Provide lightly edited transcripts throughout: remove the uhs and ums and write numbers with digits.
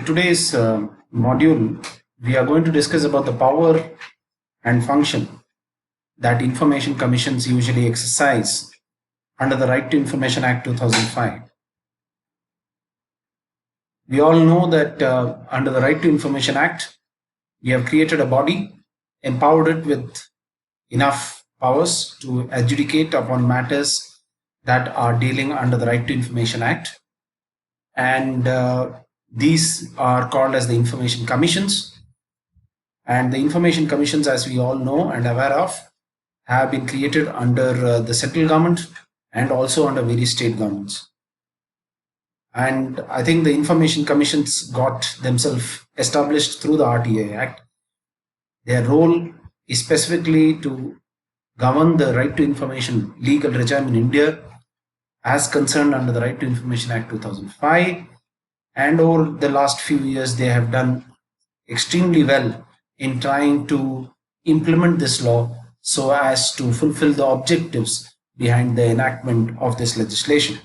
In today's module, we are going to discuss about the power and function that information commissions usually exercise under the Right to Information Act 2005. We all know that under the Right to Information Act, we have created a body, empowered it with enough powers to adjudicate upon matters that are dealing under the Right to Information Act. And these are called as the information commissions. And the information commissions, as we all know and aware of, have been created under the central government and also under various state governments. And I think the information commissions got themselves established through the RTI Act. Their role is specifically to govern the right to information legal regime in India as concerned under the Right to Information Act 2005. And over the last few years, they have done extremely well in trying to implement this law so as to fulfill the objectives behind the enactment of this legislation.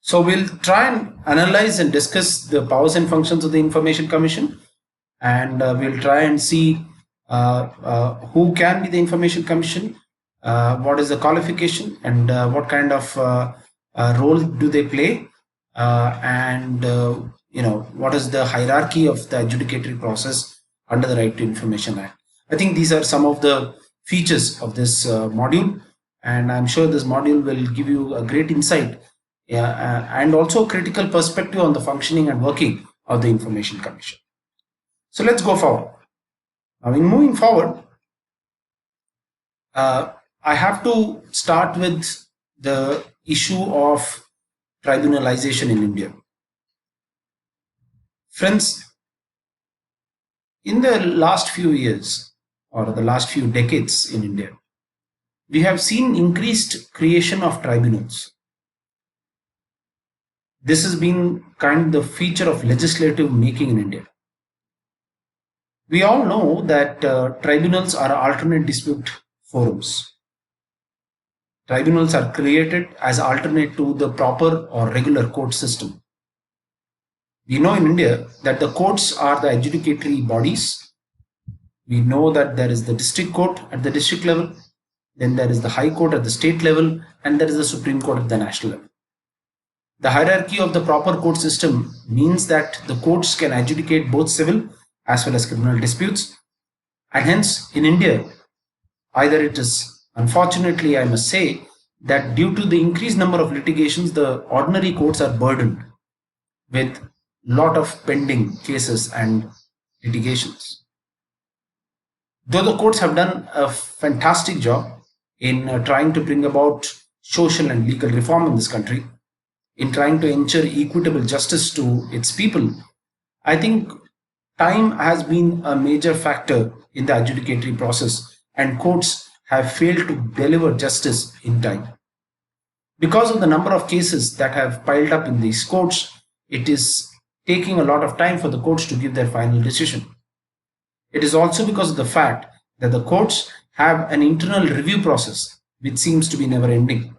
So we'll try and analyze and discuss the powers and functions of the Information Commission, and we'll try and see who can be the Information Commission, what is the qualification, and what kind of role do they play, and what is the hierarchy of the adjudicatory process under the Right to Information Act. I think these are some of the features of this module, and I'm sure this module will give you a great insight and also critical perspective on the functioning and working of the Information Commission. So let's go forward. Now, in moving forward, I have to start with the issue of tribunalization in India. Friends, in the last few years or the last few decades in India, we have seen increased creation of tribunals. This has been kind of the feature of legislative making in India. We all know that tribunals are alternate dispute forums. Tribunals are created as alternate to the proper or regular court system. We know in India that the courts are the adjudicatory bodies. We know that there is the district court at the district level, then there is the high court at the state level, and there is the Supreme Court at the national level. The hierarchy of the proper court system means that the courts can adjudicate both civil as well as criminal disputes. And hence, in India, either it is, unfortunately, I must say, that due to the increased number of litigations, the ordinary courts are burdened with a lot of pending cases and litigations. Though the courts have done a fantastic job in trying to bring about social and legal reform in this country, in trying to ensure equitable justice to its people, I think time has been a major factor in the adjudicatory process, and courts have failed to deliver justice in time. Because of the number of cases that have piled up in these courts, it is taking a lot of time for the courts to give their final decision. It is also because of the fact that the courts have an internal review process which seems to be never ending.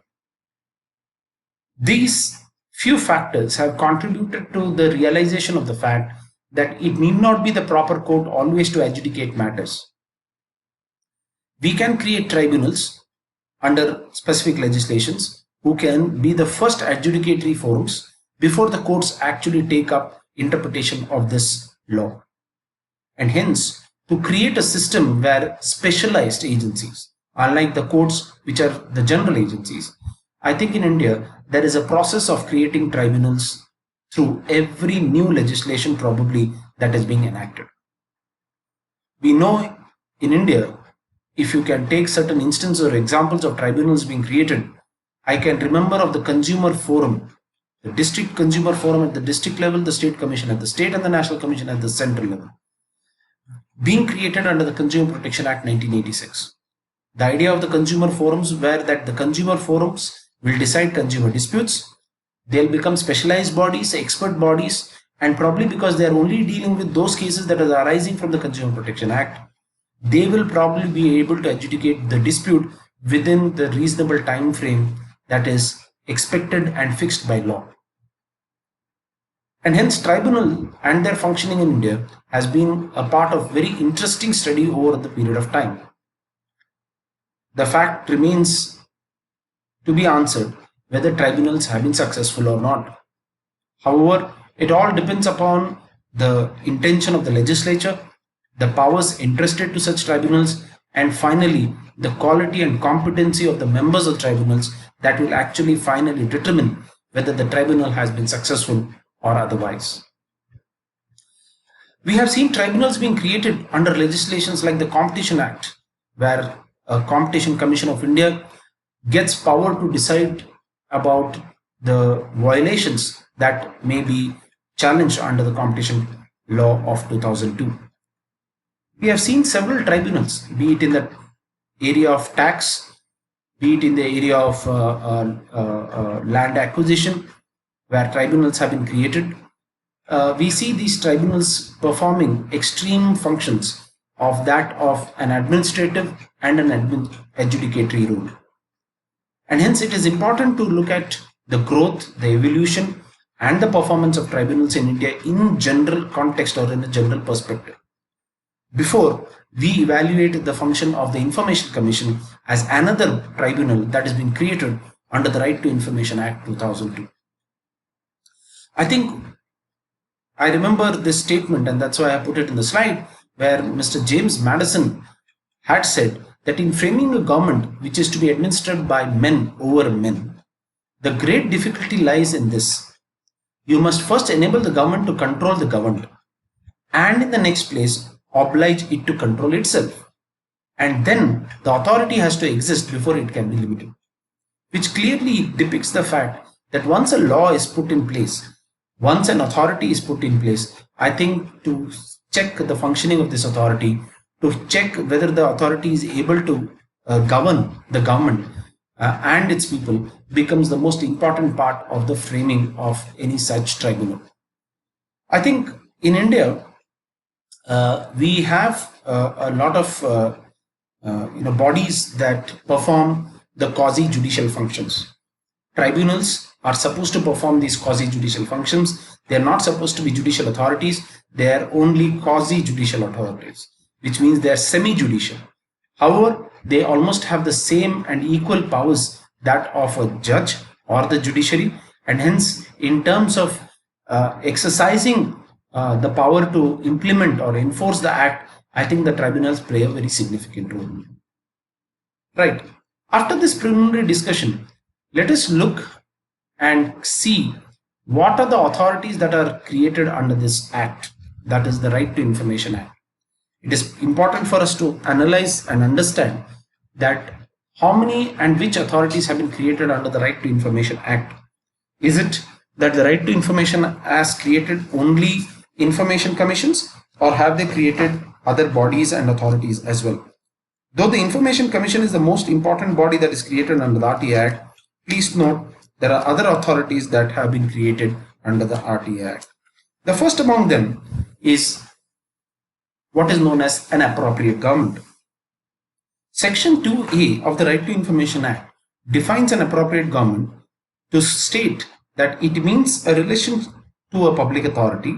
These few factors have contributed to the realization of the fact that it need not be the proper court always to adjudicate matters. We can create tribunals under specific legislations who can be the first adjudicatory forums before the courts actually take up interpretation of this law. And hence, to create a system where specialized agencies, unlike the courts which are the general agencies, I think in India there is a process of creating tribunals through every new legislation probably that is being enacted. We know in India, if you can take certain instances or examples of tribunals being created, I can remember of the consumer forum, the district consumer forum at the district level, the state commission at the state, and the national commission at the central level, being created under the Consumer Protection Act 1986. The idea of the consumer forums were that the consumer forums will decide consumer disputes. They'll become specialized bodies, expert bodies, and probably because they are only dealing with those cases that are arising from the Consumer Protection Act, they will probably be able to adjudicate the dispute within the reasonable time frame that is expected and fixed by law. And hence tribunal and their functioning in India has been a part of very interesting study over the period of time. The fact remains to be answered whether tribunals have been successful or not. However, it all depends upon the intention of the legislature, the powers entrusted to such tribunals, and finally the quality and competency of the members of tribunals that will actually finally determine whether the tribunal has been successful or otherwise. We have seen tribunals being created under legislations like the Competition Act, where a Competition Commission of India gets power to decide about the violations that may be challenged under the competition law of 2002. We have seen several tribunals, be it in the area of tax, be it in the area of land acquisition, where tribunals have been created. We see these tribunals performing extreme functions of that of an administrative and an adjudicatory role. And hence it is important to look at the growth, the evolution, and the performance of tribunals in India in general context or in a general perspective, before we evaluate the function of the Information Commission as another tribunal that has been created under the Right to Information Act 2002. I think I remember this statement, and that's why I put it in the slide, where Mr. James Madison had said that in framing a government which is to be administered by men over men, the great difficulty lies in this: you must first enable the government to control the governed, and in the next place oblige it to control itself, and then the authority has to exist before it can be limited, which clearly depicts the fact that once a law is put in place, once an authority is put in place, I think to check the functioning of this authority, to check whether the authority is able to govern the government and its people, becomes the most important part of the framing of any such tribunal. I think in India, we have a lot of bodies that perform the quasi judicial functions. Tribunals are supposed to perform these quasi judicial functions. They are not supposed to be judicial authorities. They are only quasi judicial authorities, which means they are semi judicial. However, they almost have the same and equal powers that of a judge or the judiciary, and hence in terms of exercising the power to implement or enforce the act, I think the tribunals play a very significant role. Right. After this preliminary discussion, let us look and see what are the authorities that are created under this act, that is the Right to Information Act. It is important for us to analyze and understand that how many and which authorities have been created under the Right to Information Act. Is it that the Right to Information has created only information commissions, or have they created other bodies and authorities as well? Though the Information Commission is the most important body that is created under the RTI Act, please note there are other authorities that have been created under the RTI Act. The first among them is what is known as an appropriate government. Section 2A of the Right to Information Act defines an appropriate government to state that it means a relation to a public authority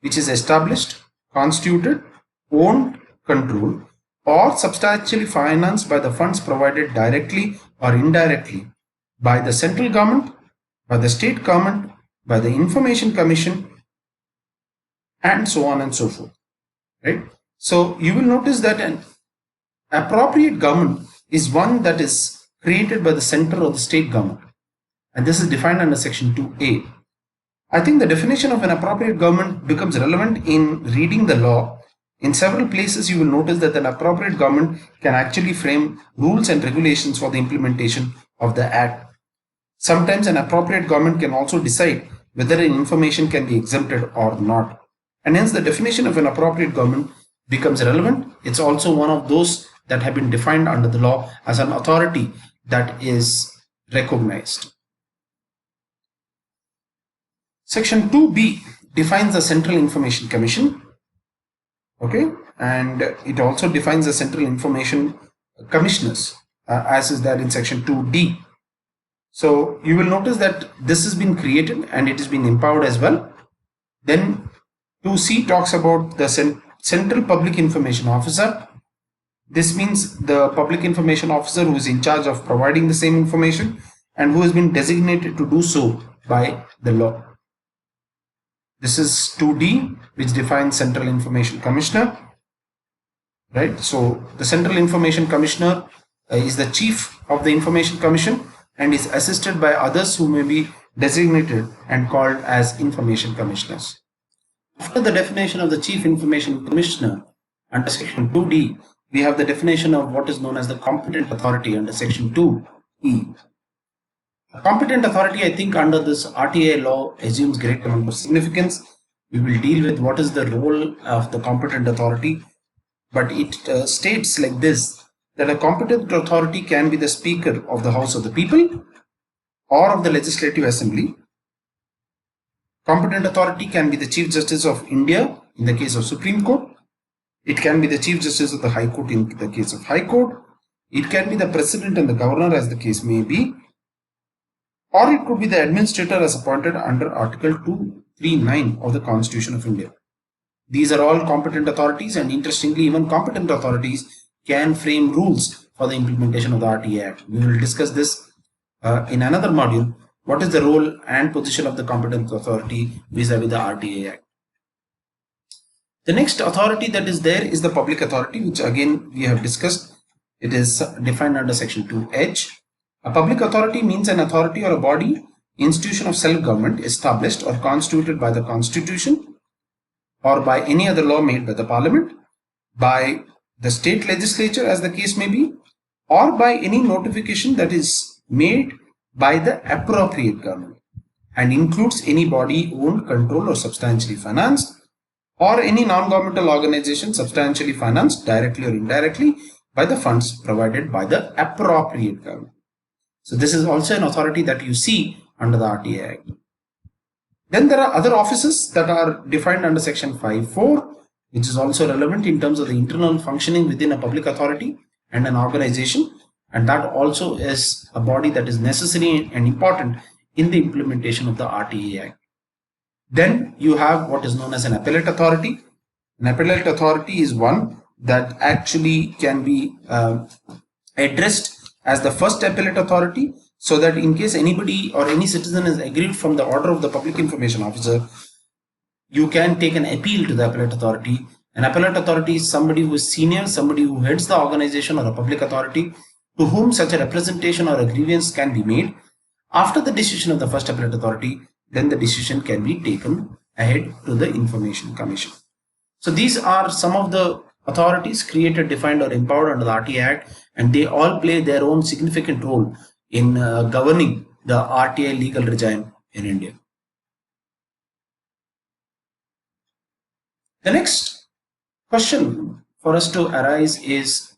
which is established, constituted, owned, controlled, or substantially financed by the funds provided directly or indirectly by the central government, by the state government, by the Information Commission, and so on and so forth. Right? So you will notice that an appropriate government is one that is created by the central or the state government, and this is defined under Section 2A. I think the definition of an appropriate government becomes relevant in reading the law. In several places you will notice that an appropriate government can actually frame rules and regulations for the implementation of the act. Sometimes an appropriate government can also decide whether an information can be exempted or not, and hence the definition of an appropriate government becomes relevant. It's also one of those that have been defined under the law as an authority that is recognized. Section 2B defines the Central Information Commission, okay, and it also defines the Central Information Commissioners as is there in Section 2D. So you will notice that this has been created and it has been empowered as well. Then 2C talks about the Central Public Information Officer. This means the public information officer who is in charge of providing the same information and who has been designated to do so by the law. This is 2D, which defines Central Information Commissioner. Right? So the Central Information Commissioner is the chief of the Information Commission and is assisted by others who may be designated and called as Information Commissioners. After the definition of the Chief Information Commissioner under Section 2D, we have the definition of what is known as the competent authority under Section 2E. A competent authority, I think, under this RTI law assumes great amount of significance. We will deal with what is the role of the competent authority, but it states like this, that a competent authority can be the Speaker of the House of the People or of the Legislative Assembly. Competent authority can be the Chief Justice of India in the case of Supreme Court. It can be the Chief Justice of the High Court in the case of High Court. It can be the President and the Governor as the case may be. Or it could be the Administrator as appointed under Article 239 of the Constitution of India. These are all competent authorities, and interestingly, even competent authorities can frame rules for the implementation of the RTI Act. We will discuss this in another module. What is the role and position of the competent authority vis-a-vis the RTI Act? The next authority that is there is the public authority, which again we have discussed. It is defined under Section 2H. A public authority means an authority or a body, institution of self-government established or constituted by the Constitution or by any other law made by the Parliament, by the state legislature as the case may be, or by any notification that is made by the appropriate government, and includes any body owned, controlled or substantially financed, or any non-governmental organization substantially financed directly or indirectly by the funds provided by the appropriate government. So this is also an authority that you see under the RTI Act. Then there are other offices that are defined under Section 5.4, which is also relevant in terms of the internal functioning within a public authority and an organization, and that also is a body that is necessary and important in the implementation of the RTI Act. Then you have what is known as an appellate authority. An appellate authority is one that actually can be addressed as the first appellate authority, so that in case anybody or any citizen is aggrieved from the order of the public information officer, you can take an appeal to the appellate authority. An appellate authority is somebody who is senior, somebody who heads the organization or a public authority, to whom such a representation or a grievance can be made. After the decision of the first appellate authority, then the decision can be taken ahead to the Information Commission. So these are some of the authorities created, defined or empowered under the RTI Act, and they all play their own significant role in governing the RTI legal regime in India. The next question for us to arise is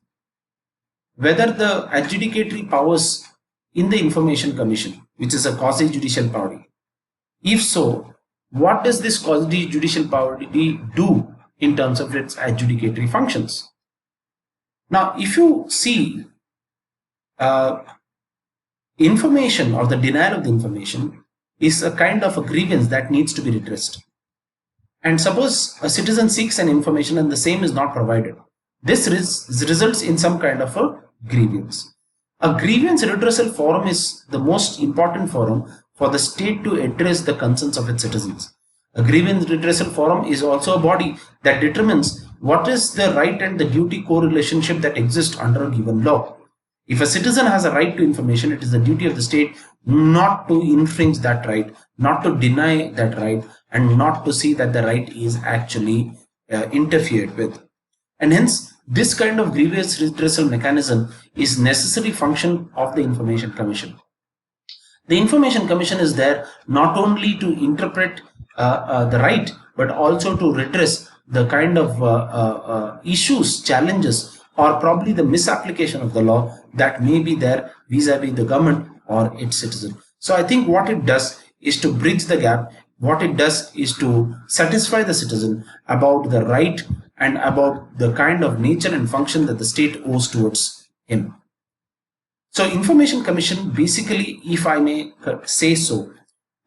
whether the adjudicatory powers in the Information Commission, which is a quasi judicial body, if so, what does this quasi judicial body do in terms of its adjudicatory functions? Now, if you see information or the denial of the information is a kind of a grievance that needs to be redressed. And suppose a citizen seeks an information and the same is not provided. This results in some kind of a grievance. A grievance redressal forum is the most important forum for the state to address the concerns of its citizens. A grievance redressal forum is also a body that determines what is the right and the duty co-relationship that exists under a given law. If a citizen has a right to information, it is the duty of the state not to infringe that right, not to deny that right, and not to see that the right is actually interfered with. And hence, this kind of grievance redressal mechanism is necessary function of the Information Commission. The Information Commission is there not only to interpret the right, but also to redress the kind of issues, challenges, or probably the misapplication of the law that may be there vis-a-vis the government or its citizen. So I think what it does is to bridge the gap. What it does is to satisfy the citizen about the right and about the kind of nature and function that the state owes towards him. So Information Commission basically, if I may say so,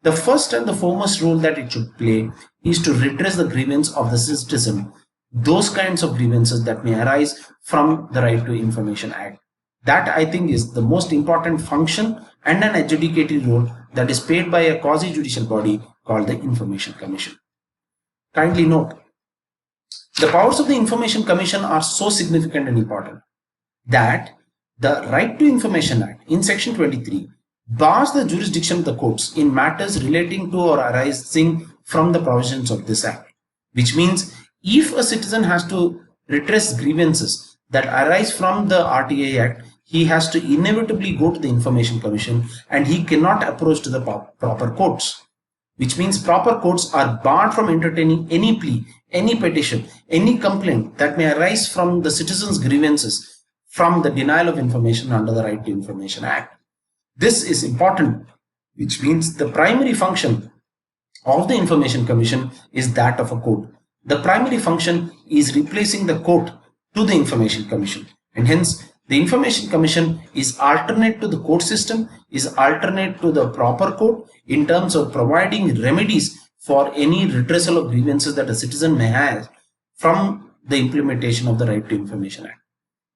The first and the foremost role that it should play is to redress the grievance of the citizen, those kinds of grievances that may arise from the Right to Information Act. That, I think, is the most important function and an adjudicatory role that is played by a quasi judicial body called the Information Commission. Kindly note, the powers of the Information Commission are so significant and important that the Right to Information Act in Section 23 bars the jurisdiction of the courts in matters relating to or arising from the provisions of this Act, which means if a citizen has to redress grievances that arise from the RTI Act, he has to inevitably go to the Information Commission and he cannot approach to the proper courts, which means proper courts are barred from entertaining any plea, any petition, any complaint that may arise from the citizen's grievances from the denial of information under the Right to Information Act. This is important, which means the primary function of the Information Commission is that of a court. The primary function is replacing the court to the Information Commission, and hence the Information Commission is alternate to the court system, is alternate to the proper court in terms of providing remedies for any redressal of grievances that a citizen may have from the implementation of the Right to Information Act.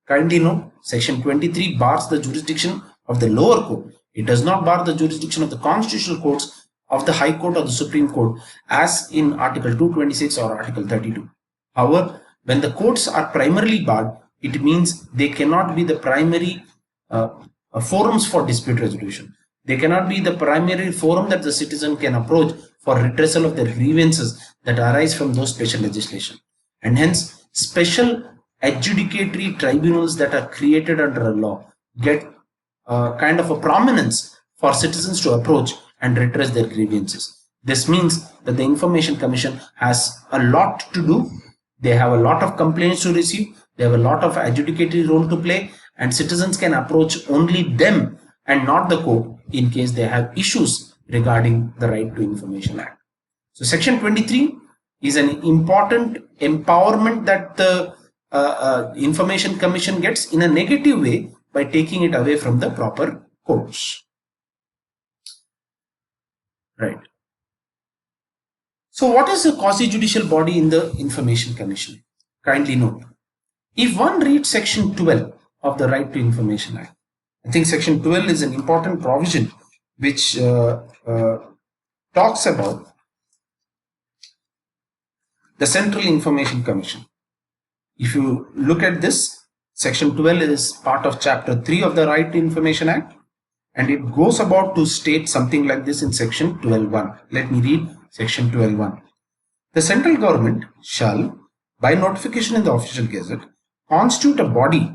Kindly note, Section 23 bars the jurisdiction of the lower court. It does not bar the jurisdiction of the constitutional courts of the High Court or the Supreme Court as in Article 226 or Article 32. However, when the courts are primarily barred, it means they cannot be the primary forums for dispute resolution. They cannot be the primary forum that the citizen can approach for redressal of their grievances that arise from those special legislation. And hence, special adjudicatory tribunals that are created under a law get kind of a prominence for citizens to approach and redress their grievances. This means that the Information Commission has a lot to do. They have a lot of complaints to receive. They have a lot of adjudicatory role to play, and citizens can approach only them and not the court in case they have issues regarding the Right to Information Act. So Section 23 is an important empowerment that the Information Commission gets in a negative way by taking it away from the proper courts. Right. So what is a quasi judicial body in the Information Commission? Kindly note, if one reads Section 12 of the Right to Information Act, I think Section 12 is an important provision which talks about the Central Information Commission. If you look at this, Section 12 is part of Chapter 3 of the Right to Information Act, and it goes about to state something like this in Section 12.1. Let me read Section 12.1. The central government shall, by notification in the Official Gazette, constitute a body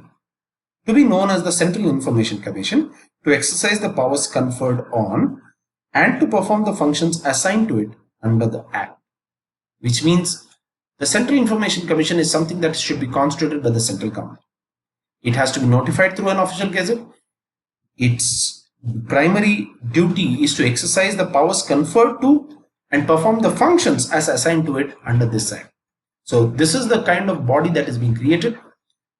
to be known as the Central Information Commission to exercise the powers conferred on and to perform the functions assigned to it under the Act. Which means the Central Information Commission is something that should be constituted by the central government. It has to be notified through an Official Gazette. Its primary duty is to exercise the powers conferred to and perform the functions as assigned to it under this Act. So this is the kind of body that is being created,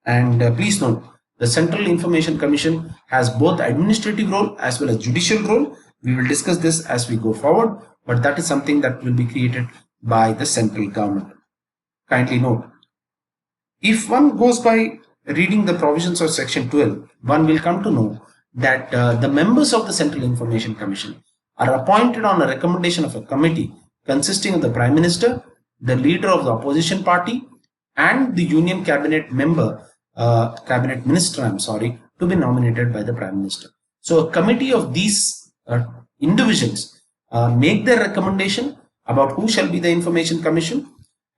and please note, the Central Information Commission has both administrative role as well as judicial role. We will discuss this as we go forward, but that is something that will be created by the central government. Kindly note, if one goes by reading the provisions of Section 12, one will come to know that the members of the Central Information Commission are appointed on a recommendation of a committee consisting of the Prime Minister, the leader of the opposition party, and the Union Cabinet member, Cabinet Minister, to be nominated by the Prime Minister. So a committee of these individuals make their recommendation about who shall be the Information Commission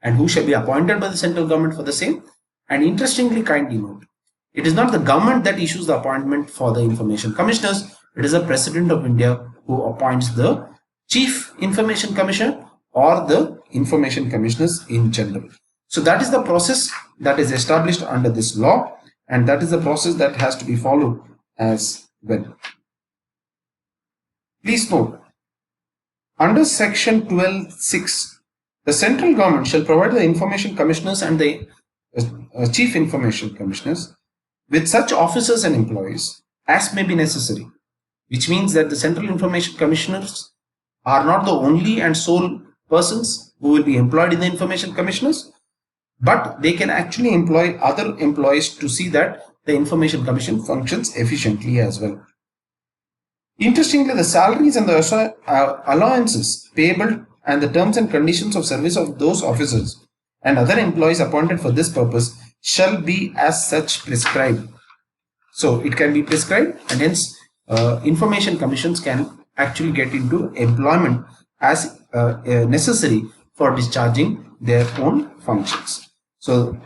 and who shall be appointed by the central government for the same. And interestingly, kindly note, it is not the government that issues the appointment for the Information Commissioners. It is the President of India who appoints the Chief Information Commissioner or the Information Commissioners in general. So that is the process that is established under this law, and that is the process that has to be followed as well. Please note, under Section 12.6, the central government shall provide the Information Commissioners and the Chief Information Commissioners with such officers and employees as may be necessary, which means that the Central Information Commissioners are not the only and sole persons who will be employed in the information commissioners, but they can actually employ other employees to see that the information commission functions efficiently as well. Interestingly, the salaries and the allowances payable and the terms and conditions of service of those officers and other employees appointed for this purpose shall be as such prescribed. So it can be prescribed, and hence information commissions can actually get into employment as necessary for discharging their own functions. So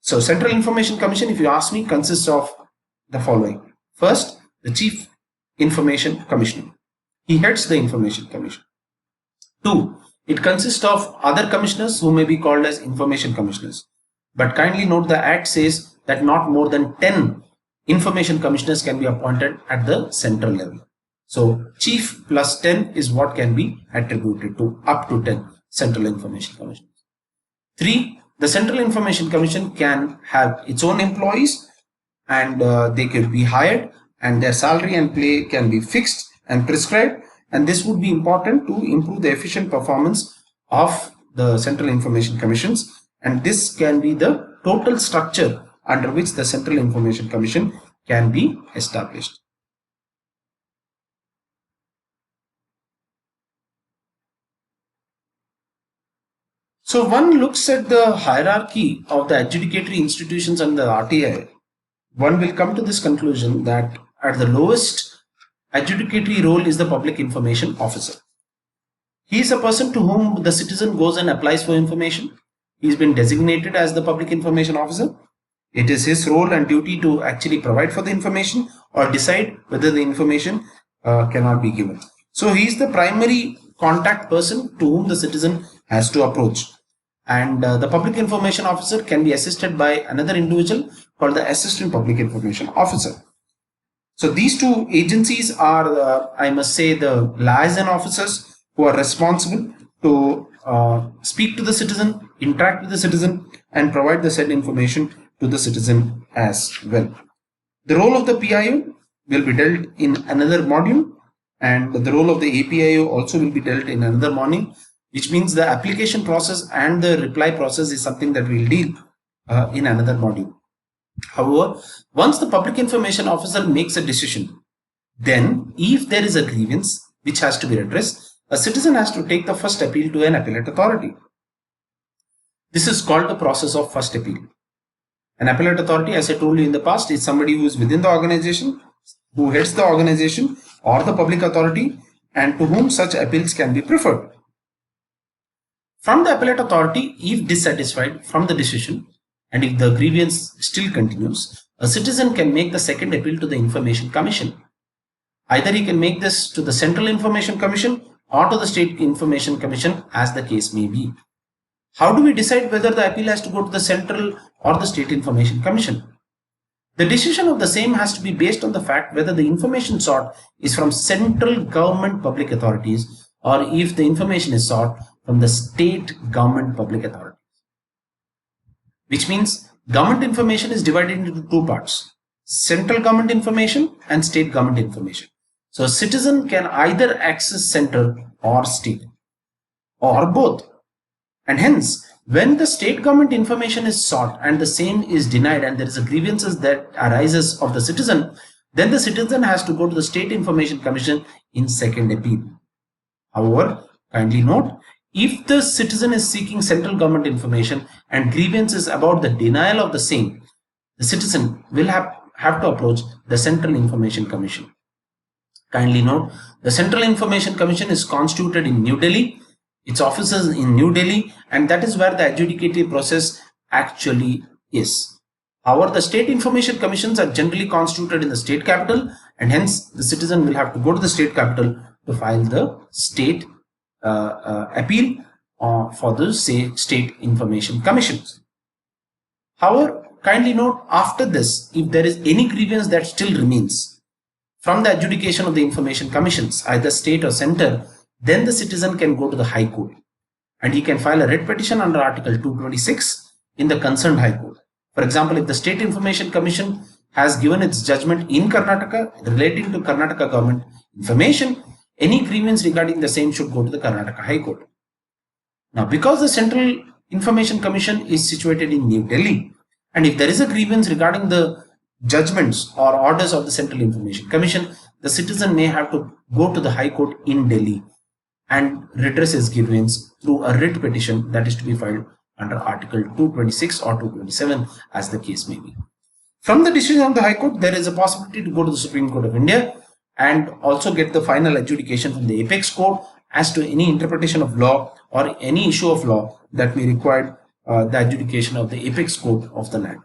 Central Information Commission, if you ask me, consists of the following. First, the Chief Information Commissioner. He heads the Information Commission. 2. It consists of other commissioners who may be called as Information Commissioners. But kindly note, the Act says that not more than 10 Information Commissioners can be appointed at the central level. So Chief plus 10 is what can be attributed to up to 10 Central Information Commissioners. 3. The Central Information Commission can have its own employees, and they could be hired, and their salary and pay can be fixed and prescribed, and this would be important to improve the efficient performance of the Central Information Commissions, and this can be the total structure under which the Central Information Commission can be established. So one looks at the hierarchy of the adjudicatory institutions under the RTI, one will come to this conclusion that at the lowest adjudicatory role is the public information officer. He is a person to whom the citizen goes and applies for information. He has been designated as the public information officer. It is his role and duty to actually provide for the information or decide whether the information cannot be given. So he is the primary contact person to whom the citizen has to approach. And the public information officer can be assisted by another individual called the assistant public information officer. So these two agencies are, I must say, the liaison officers who are responsible to speak to the citizen, interact with the citizen, and provide the said information to the citizen as well. The role of the PIO will be dealt in another module, and the role of the APIO also will be dealt in another module, which means the application process and the reply process is something that we'll deal in another module. However, once the public information officer makes a decision, then if there is a grievance which has to be addressed, a citizen has to take the first appeal to an appellate authority. This is called the process of first appeal. An appellate authority, as I told you in the past, is somebody who is within the organization, who heads the organization or the public authority, and to whom such appeals can be preferred. From the appellate authority, if dissatisfied from the decision and if the grievance still continues, a citizen can make the second appeal to the Information Commission. Either he can make this to the Central Information Commission or to the State Information Commission, as the case may be. How do we decide whether the appeal has to go to the Central or the State Information Commission? The decision of the same has to be based on the fact whether the information sought is from central government public authorities or if the information is sought from the state government public authorities. Which means government information is divided into two parts: central government information and state government information. So a citizen can either access central or state or both. And hence, when the state government information is sought and the same is denied and there is a grievances that arises of the citizen, then the citizen has to go to the State Information Commission in second appeal. However, kindly note, if the citizen is seeking central government information and grievance is about the denial of the same, the citizen will have to approach the Central Information Commission. Kindly note, the Central Information Commission is constituted in New Delhi. Its offices in New Delhi, and that is where the adjudicatory process actually is. However, the state information commissions are generally constituted in the state capital, and hence the citizen will have to go to the state capital to file the state appeal for the state information commissions. However, kindly note, after this, if there is any grievance that still remains from the adjudication of the information commissions, either state or center, then the citizen can go to the High Court and he can file a writ petition under Article 226 in the concerned High Court. For example, if the State Information Commission has given its judgment in Karnataka relating to Karnataka government information, any grievance regarding the same should go to the Karnataka High Court. Now, because the Central Information Commission is situated in New Delhi, and if there is a grievance regarding the judgments or orders of the Central Information Commission, the citizen may have to go to the High Court in Delhi and redress his grievance through a writ petition that is to be filed under Article 226 or 227 as the case may be. From the decision of the High Court, there is a possibility to go to the Supreme Court of India and also get the final adjudication from the Apex Court as to any interpretation of law or any issue of law that may require the adjudication of the Apex Court of the land.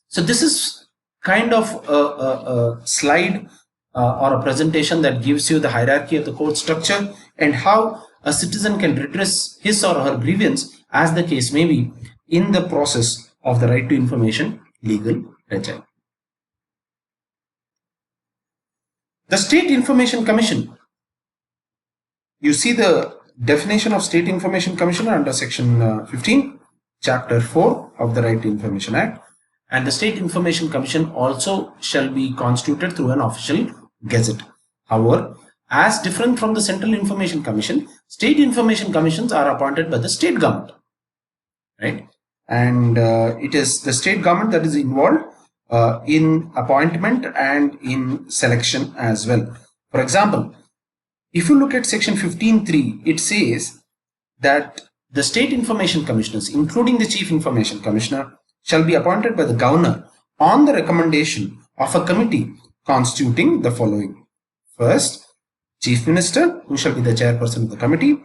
So this is kind of a slide or a presentation that gives you the hierarchy of the court structure and how a citizen can redress his or her grievance as the case may be in the process of the right to information legal regime. The State Information Commission. You see the definition of State Information Commissioner under section 15, chapter 4 of the Right to Information Act, and the State Information Commission also shall be constituted through an official gazette. However, as different from the Central Information Commission, State Information Commissions are appointed by the state government, right? And it is the state government that is involved in appointment and in selection as well. For example, if you look at section 15.3, it says that the State Information Commissioners, including the Chief Information Commissioner, shall be appointed by the Governor on the recommendation of a committee constituting the following. First, Chief Minister, who shall be the chairperson of the committee.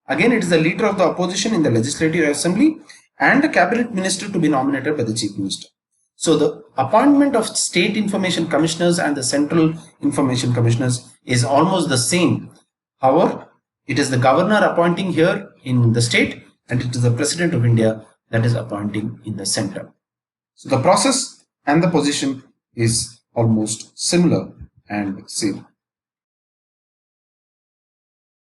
Again, it is the leader of the opposition in the Legislative Assembly and a cabinet minister to be nominated by the Chief Minister. So the appointment of State Information Commissioners and the Central Information Commissioners is almost the same. However, it is the governor appointing here in the state and it is the President of India that is appointing in the center. So the process and the position is almost similar and same.